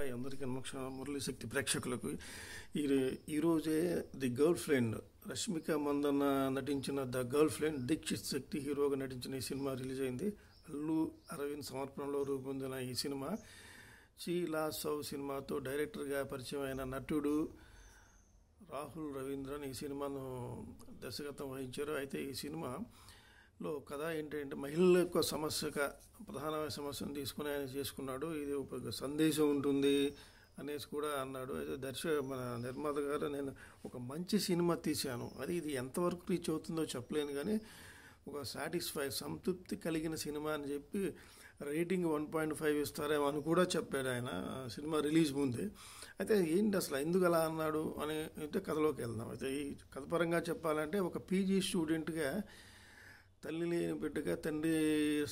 Hi అందరికీ నమస్కారం. మురళీశక్తి ప్రేక్షకులకు ఈరోజే the girlfriend Rashmika Mandanna నటించిన the girlfriend Deekshith Shetty హీరోగా నటించిన ఈ సినిమా రిలీజ్ అయింది. అల్లు అరవింద్ సమర్పణలో రూపొందిన ఈ సినిమా చీలా సౌ సినిమాతో డైరెక్టర్గా పరిచయం అయిన నటుడు రాహుల్ రవీంద్రన్ ఈ సినిమాను దర్శకత్వం వహించారు. అయితే ఈ సినిమాలో కథ ఏంటంటే మహిళల యొక్క ప్రధానమైన సమస్యను తీసుకుని ఆయన చేసుకున్నాడు. ఇది ఒక సందేశం ఉంటుంది అనేసి కూడా అన్నాడు. అయితే మన నిర్మాత గారు నేను ఒక మంచి సినిమా తీశాను, ఇది ఎంతవరకు రీచ్ అవుతుందో చెప్పలేను, కానీ ఒక సంతృప్తి కలిగిన సినిమా అని చెప్పి రేటింగ్ 1.5 ఇస్తారేమో అని కూడా చెప్పాడు ఆయన సినిమా రిలీజ్ ముందే. అయితే ఏంటి అసలు ఎందుకు అలా అన్నాడు అని అయితే కథలోకి వెళ్దాం. అయితే ఈ కథ పరంగా చెప్పాలంటే ఒక పీజీ స్టూడెంట్గా తల్లి లేని బిడ్డగా తండ్రి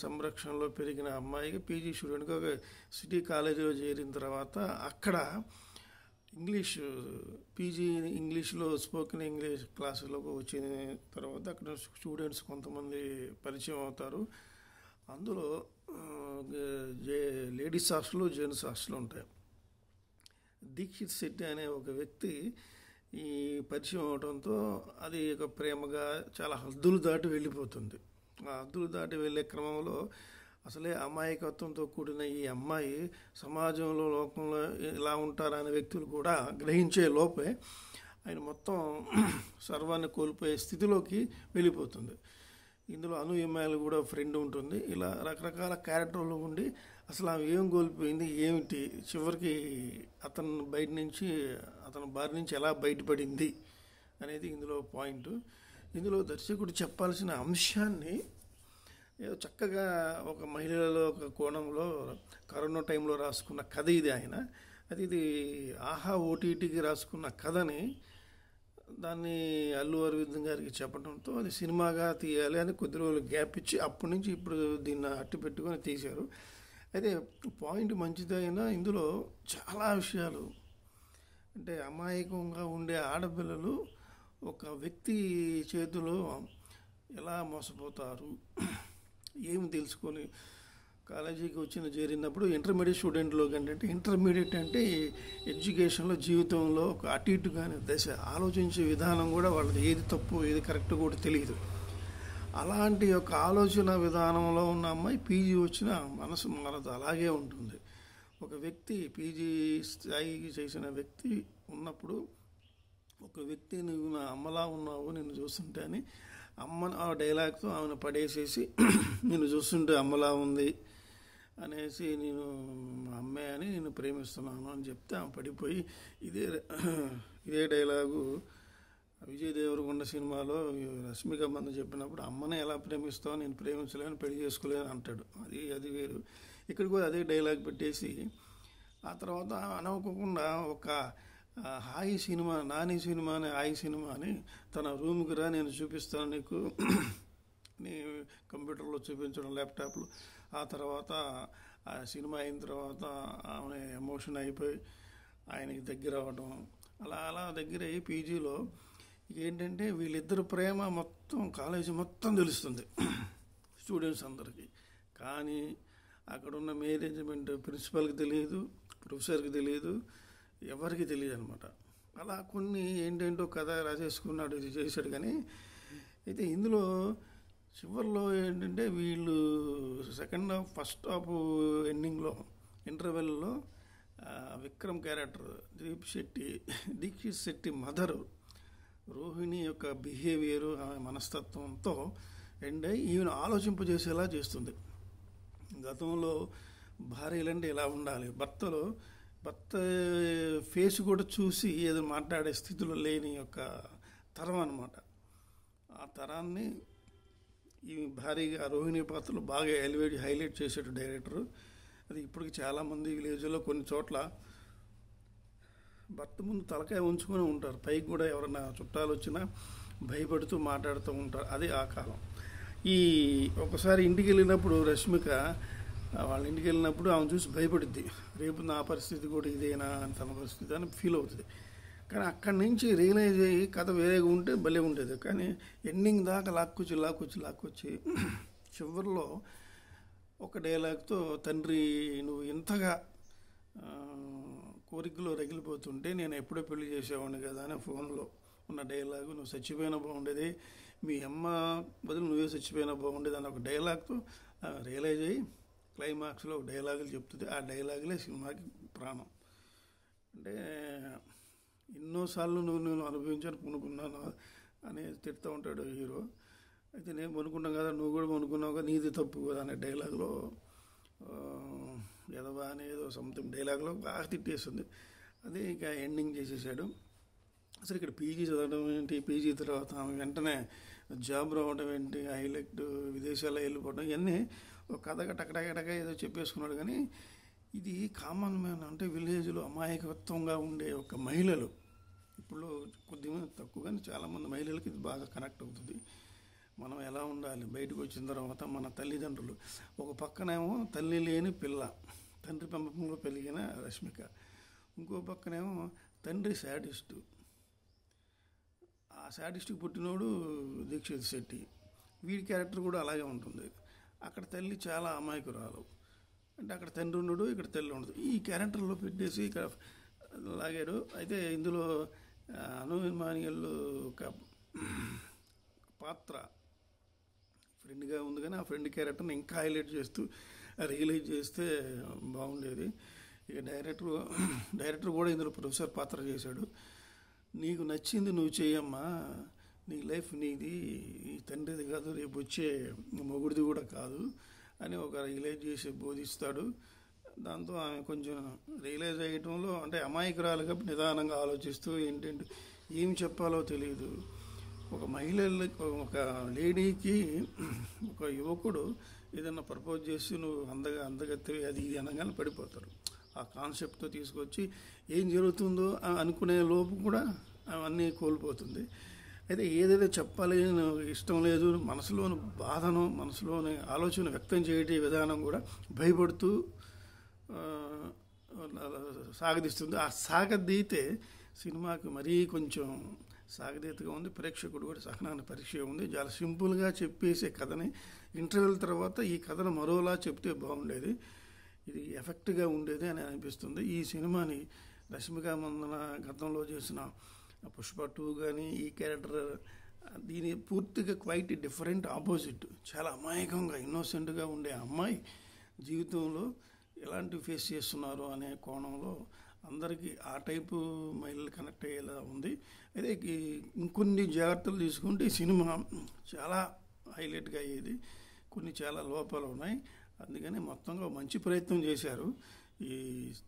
సంరక్షణలో పెరిగిన అమ్మాయికి పీజీ స్టూడెంట్గా ఒక సిటీ కాలేజీలో చేరిన తర్వాత అక్కడ పీజీ ఇంగ్లీష్లో స్పోకెన్ ఇంగ్లీష్ క్లాసులోకి వచ్చిన తర్వాత అక్కడ స్టూడెంట్స్ కొంతమంది పరిచయం అవుతారు. అందులో లేడీస్ హాస్టల్, జెంట్స్ హాస్టల్ ఉంటాయి. దీక్షిత్ శెట్టి అనే ఒక వ్యక్తి ఈ పరిచయం అవడంతో అది ఒక ప్రేమగా చాలా హద్దులు దాటి వెళ్ళిపోతుంది. ఆ హద్దులు దాటి వెళ్ళే క్రమంలో అసలే అమాయకత్వంతో కూడిన ఈ అమ్మాయి సమాజంలో లోకంలో ఇలా ఉంటారనే వ్యక్తులు కూడా గ్రహించే లోపే ఆయన మొత్తం సర్వాన్ని కోల్పోయే స్థితిలోకి వెళ్ళిపోతుంది. ఇందులో ఎమ్మాయిలు కూడా ఫ్రెండ్ ఉంటుంది. ఇలా రకరకాల క్యారెక్టర్లు ఉండి అసలు ఆమె ఏం కోల్పోయింది ఏమిటి, చివరికి అతని బారి నుంచి ఎలా బయటపడింది అనేది ఇందులో పాయింట్. ఇందులో దర్శకుడు చెప్పాల్సిన అంశాన్ని ఏదో చక్కగా ఒక మహిళలలో ఒక కోణంలో కరోనా టైంలో రాసుకున్న కథ ఇది. ఇది ఆహా ఓటీటీకి రాసుకున్న కథని దాన్ని అల్లు అరవింద్ గారికి చెప్పడంతో అది సినిమాగా తీయాలి అని కొద్ది రోజులు గ్యాప్ ఇచ్చి అప్పటి నుంచి ఇప్పుడు దీన్ని అట్టి పెట్టుకొని తీశారు. అయితే పాయింట్ మంచిదైనా ఇందులో చాలా విషయాలు అంటే అమాయకంగా ఉండే ఆడపిల్లలు ఒక వ్యక్తి చేతిలో ఎలా మోసపోతారు ఏమి తెలుసుకొని కాలేజీకి చేరినప్పుడు ఇంటర్మీడియట్ అంటే ఎడ్యుకేషన్లో జీవితంలో ఒక అటు ఇటుగానే దశ ఆలోచించే విధానం కూడా వాళ్ళది ఏది తప్పు ఏది కరెక్ట్ కూడా తెలియదు. అలాంటి యొక్క ఆలోచన విధానంలో ఉన్న అమ్మాయి పీజీ వచ్చిన మనసు మారదు, అలాగే ఉంటుంది. ఒక వ్యక్తి పీజీ స్థాయికి చేసిన వ్యక్తి ఉన్నప్పుడు ఒక వ్యక్తి నువ్వు నా అమ్మలా ఉన్నావు నిన్ను చూస్తుంటే అని ఆ డైలాగ్తో ఆమెను పడేసేసి నిన్ను చూస్తుంటే అమ్మలా ఉంది అనేసి నేను మా అమ్మే అని నేను ప్రేమిస్తున్నాను అని చెప్తే ఆమె పడిపోయి ఇదే డైలాగు విజయ్ దేవరకొండ సినిమాలో రష్మిక మందన్న చెప్పినప్పుడు అమ్మనే ఎలా ప్రేమిస్తావు, నేను ప్రేమించలేను, పెళ్లి చేసుకోలేను అంటాడు. అది వేరు. ఇక్కడ కూడా అదే డైలాగ్ పెట్టేసి ఆ తర్వాత అనుకోకుండా ఒక హాయి సినిమా, నాని సినిమా అని హాయి సినిమా అని తన రూమ్కి రా నేను చూపిస్తాను నీకు, నీ కంప్యూటర్లో చూపించడం ల్యాప్టాప్లో. ఆ తర్వాత ఆ సినిమా అయిన తర్వాత ఆమె ఎమోషన్ అయిపోయి ఆయనకి దగ్గర అవ్వడం, అలా దగ్గర అయ్యి పీజీలో ఏంటంటే వీళ్ళిద్దరు ప్రేమ మొత్తం కాలేజీ మొత్తం తెలుస్తుంది స్టూడెంట్స్ అందరికీ. కానీ అక్కడున్న మేనేజ్మెంట్ ప్రిన్సిపల్కి తెలియదు, ప్రొఫెసర్కి తెలియదు, ఎవరికి తెలియదు అనమాట. అలా కొన్ని ఏంటంటో కథ రాసేసుకున్నాడు, ఇది చేశాడు. కానీ అయితే ఇందులో చివరిలో ఏంటంటే వీళ్ళు సెకండ్ హాఫ్ ఫస్ట్ హాఫ్ ఎండింగ్లో ఇంటర్వెల్లో విక్రమ్ క్యారెక్టర్ దీక్షిత్ శెట్టి మదరు రోహిణి యొక్క బిహేవియరు, ఆమె మనస్తత్వంతో ఈమెను ఆలోచింపజేసేలా చేస్తుంది. గతంలో భార్యలంటే ఇలా ఉండాలి, భర్త ఫేస్ కూడా చూసి ఏదో మాట్లాడే స్థితిలో లేని యొక్క తరం అన్నమాట. ఆ తరాన్ని ఈ భారీగా రోహిణి పాత్రలు బాగా హైలైట్ చేసాడు డైరెక్టరు. అది ఇప్పటికి చాలామంది విలేజ్లో కొన్ని చోట్ల భర్త ముందు తలకాయ ఉంచుకొని ఉంటారు, పైకి కూడా ఎవరైనా చుట్టాలు వచ్చినా భయపడుతూ మాట్లాడుతూ ఉంటారు. అది ఆ కాలం. ఒకసారి ఇంటికి వెళ్ళినప్పుడు రష్మిక వాళ్ళ ఇంటికి వెళ్ళినప్పుడు ఆమె చూసి భయపడుద్ది, రేపు నా పరిస్థితి కూడా ఇదేనా అని తన పరిస్థితి అని ఫీల్ అవుతుంది. కానీ అక్కడి నుంచి రియలైజ్ అయ్యి కథ వేరేగా ఉంటే భలే ఉండేది. కానీ ఎండింగ్ దాకా లాక్కొచ్చి చివరిలో ఒక డైలాగ్తో తండ్రి నువ్వు ఇంతగా కోరికలో రగిలిపోతుంటే నేను ఎప్పుడో పెళ్లి చేసేవాడిని కదా అని ఫోన్లో ఉన్న డైలాగు, నువ్వు చచ్చిపోయినా బాగుండేది, మీ అమ్మ బదులు నువ్వే చచ్చిపోయినా బాగుండేది అని ఒక డైలాగ్తో రియలైజ్ అయ్యి క్లైమాక్స్లో ఒక డైలాగులు చెప్తుంది. ఆ డైలాగులే సినిమాకి ప్రాణం. అంటే ఎన్నోసార్లు నేను అనుభవించాను, కొనుక్కున్నాను అని తిడుతూ ఉంటాడు హీరో. అయితే నేను కొనుక్కున్నాను కదా, నువ్వు కూడా కొనుక్కున్నావు కదా, నీది తప్పు కదా అనే డైలాగ్లో ఎదవా అని ఏదో సంథింగ్ డైలాగ్లో బాగా తిట్టేస్తుంది. అదే ఇక ఎండింగ్ చేసేసాడు. అసలు ఇక్కడ పీజీ చదవడం ఏంటి, పీజీ తర్వాత వెంటనే జాబ్ రావడం ఏంటి, హైలైట్ విదేశాల్లో వెళ్ళిపోవడం, ఇవన్నీ ఒక కథగా టకటక ఏదో చెప్పేసుకున్నాడు. కానీ ఇది కామన్ మ్యాన్ అంటే విలేజ్లో అమాయకత్వంగా ఉండే ఒక మహిళలు, ఇప్పుడు కొద్దిమంది తక్కువ కానీ చాలామంది మహిళలకి ఇది బాగా కనెక్ట్ అవుతుంది. మనం ఎలా ఉండాలి బయటకు వచ్చిన తర్వాత, మన తల్లిదండ్రులు ఒక పక్కనేమో తల్లి లేని పిల్ల, తండ్రి పెంపకంలో పెరిగిన రష్మిక, ఇంకో పక్కనేమో తండ్రి శాడిస్టు, ఆ శాడిస్ట్కి పుట్టినోడు దీక్షిత్ శెట్టి, వీడి క్యారెక్టర్ కూడా అలాగే ఉంటుంది. అక్కడ తల్లి చాలా అమాయకురాలు, అంటే అక్కడ తండ్రి ఉండడు, ఇక్కడ తల్లి ఉండదు. ఈ క్యారెక్టర్లో పెట్టేసి ఇక్కడ లాగాడు. అయితే ఇందులో అను ఇమాన్యుయల్ ఒక పాత్ర ఫ్రెండ్గా ఉంది, కానీ ఆ ఫ్రెండ్ క్యారెక్టర్ని ఇంకా హైలైట్ చేస్తూ రియలైజ్ చేస్తే బాగుండేది. ఇక డైరెక్టర్ కూడా ఇందులో ప్రొఫెసర్ పాత్ర చేశాడు. నీకు నచ్చింది నువ్వు చేయమ్మా, నీ లైఫ్ నీది, ఈ తండ్రిది కాదు, రేపు వచ్చే మొగుడిది కూడా కాదు అని ఒక రియలైజ్ చేసి బోధిస్తాడు. దాంతో ఆమె కొంచెం రియలైజ్ అయ్యటంలో, అంటే అమాయకురాలుగా నిదానంగా ఆలోచిస్తూ ఏంటంటే ఏం చెప్పాలో తెలియదు. ఒక మహిళలకి, ఒక లేడీకి ఒక యువకుడు ఏదైనా ప్రపోజ్ చేసి నువ్వు అందగత్తే అది ఇది అనగానే పడిపోతారు. ఆ కాన్సెప్ట్తో తీసుకొచ్చి ఏం జరుగుతుందో అనుకునే లోపు కూడా అవన్నీ కోల్పోతుంది. అయితే ఏదైతే చెప్పాలి ఇష్టం లేదు, మనసులోని బాధను, మనసులోని ఆలోచన వ్యక్తం చేయటే విధానం కూడా భయపడుతూ సాగదీస్తుంది. ఆ సాగదీతే సినిమాకి మరీ కొంచెం సాగదీతగా ఉంది. ప్రేక్షకుడు కూడా సహనాన్ని పరీక్ష ఉంది. చాలా సింపుల్గా చెప్పేసే కథని ఇంటర్వెల్ తర్వాత ఈ కథను మరోలా చెప్తే బాగుండేది, ఇది ఎఫెక్ట్గా ఉండేది అని అనిపిస్తుంది. ఈ సినిమాని రష్మిక మందన గతంలో చేసిన పుష్ప 2 కానీ ఈ క్యారెక్టర్ దీని పూర్తిగా క్వైట్ డిఫరెంట్ ఆపోజిట్. చాలా అమాయకంగా ఇన్నోసెంట్గా ఉండే అమ్మాయి జీవితంలో ఎలాంటివి ఫేస్ చేస్తున్నారు అనే కోణంలో అందరికీ ఆ టైపు మహిళలు కనెక్ట్ అయ్యేలా ఉంది. అయితే ఇంకొన్ని జాగ్రత్తలు తీసుకుంటే ఈ సినిమా చాలా హైలైట్గా అయ్యేది. కొన్ని చాలా లోపాలు ఉన్నాయి. అందుకని మొత్తంగా మంచి ప్రయత్నం చేశారు. ఈ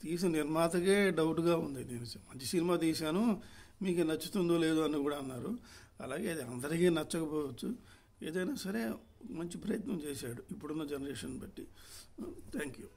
తీసిన నిర్మాతకే డౌట్గా ఉంది, నేను మంచి సినిమా తీశాను మీకు నచ్చుతుందో లేదో అని కూడా అన్నారు. అలాగే అది అందరికీ నచ్చకపోవచ్చు, ఏదైనా సరే మంచి ప్రయత్నం చేశాడు ఇప్పుడున్న జనరేషన్ బట్టి. Thank you.